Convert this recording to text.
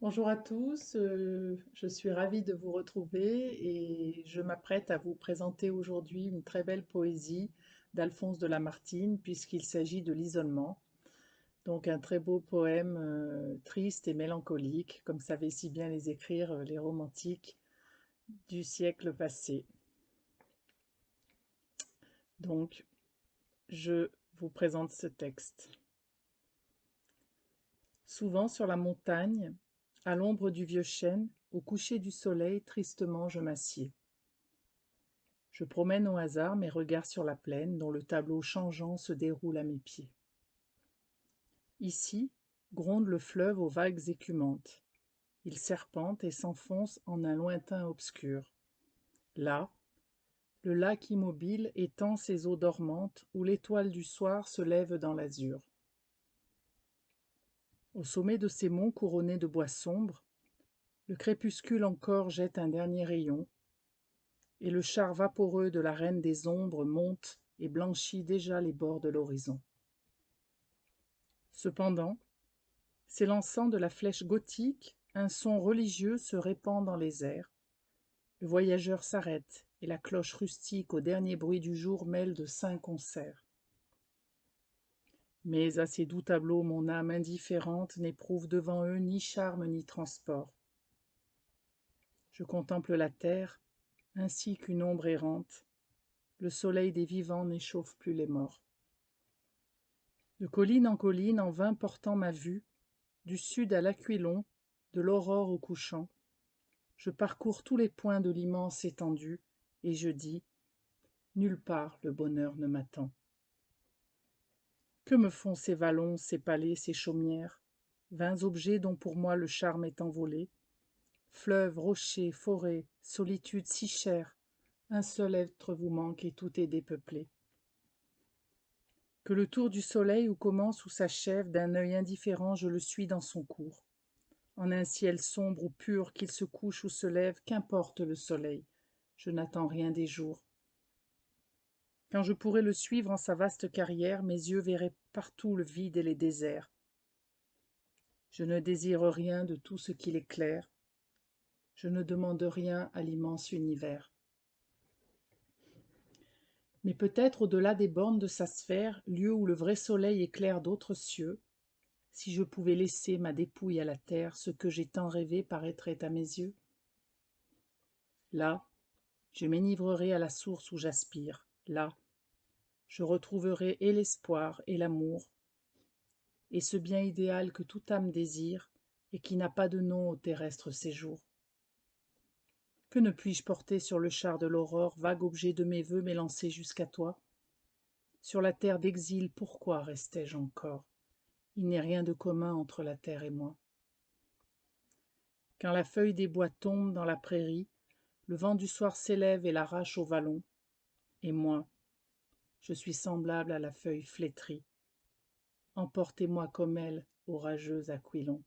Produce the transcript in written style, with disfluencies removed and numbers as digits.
Bonjour à tous, je suis ravie de vous retrouver et je m'apprête à vous présenter aujourd'hui une très belle poésie d'Alphonse de Lamartine puisqu'il s'agit de l'isolement. Donc un très beau poème triste et mélancolique, comme savaient si bien les écrire les romantiques du siècle passé. Donc je vous présente ce texte. Souvent sur la montagne, à l'ombre du vieux chêne, au coucher du soleil, tristement je m'assieds. Je promène au hasard mes regards sur la plaine dont le tableau changeant se déroule à mes pieds. Ici gronde le fleuve aux vagues écumantes. Il serpente et s'enfonce en un lointain obscur. Là, le lac immobile étend ses eaux dormantes où l'étoile du soir se lève dans l'azur. Au sommet de ces monts couronnés de bois sombres, le crépuscule encore jette un dernier rayon, et le char vaporeux de la reine des ombres monte et blanchit déjà les bords de l'horizon. Cependant, s'élançant de la flèche gothique, un son religieux se répand dans les airs. Le voyageur s'arrête, et la cloche rustique au dernier bruit du jour mêle de saints concerts. Mais à ces doux tableaux mon âme indifférente n'éprouve devant eux ni charme ni transport. Je contemple la terre, ainsi qu'une ombre errante. Le soleil des vivants n'échauffe plus les morts. De colline en vain portant ma vue, du sud à l'aquilon, de l'aurore au couchant, je parcours tous les points de l'immense étendue, et je dis, nulle part le bonheur ne m'attend. Que me font ces vallons, ces palais, ces chaumières, vains objets dont pour moi le charme est envolé, fleuves, rochers, forêts, solitude si chère, un seul être vous manque et tout est dépeuplé. Que le tour du soleil où commence ou s'achève, d'un œil indifférent je le suis dans son cours. En un ciel sombre ou pur, qu'il se couche ou se lève, qu'importe le soleil, je n'attends rien des jours. Quand je pourrais le suivre en sa vaste carrière, mes yeux verraient partout le vide et les déserts. Je ne désire rien de tout ce qu'il éclaire. Je ne demande rien à l'immense univers. Mais peut-être au-delà des bornes de sa sphère, lieu où le vrai soleil éclaire d'autres cieux, si je pouvais laisser ma dépouille à la terre, ce que j'ai tant rêvé paraîtrait à mes yeux. Là, je m'enivrerai à la source où j'aspire. Là, je retrouverai et l'espoir et l'amour, et ce bien idéal que toute âme désire et qui n'a pas de nom au terrestre séjour. Que ne puis-je porter sur le char de l'aurore, vague objet de mes vœux m'élancer jusqu'à toi? Sur la terre d'exil, pourquoi restais-je encore? Il n'est rien de commun entre la terre et moi. Quand la feuille des bois tombe dans la prairie, le vent du soir s'élève et l'arrache au vallon, et moi, je suis semblable à la feuille flétrie. Emportez-moi comme elle, orageux Aquilon.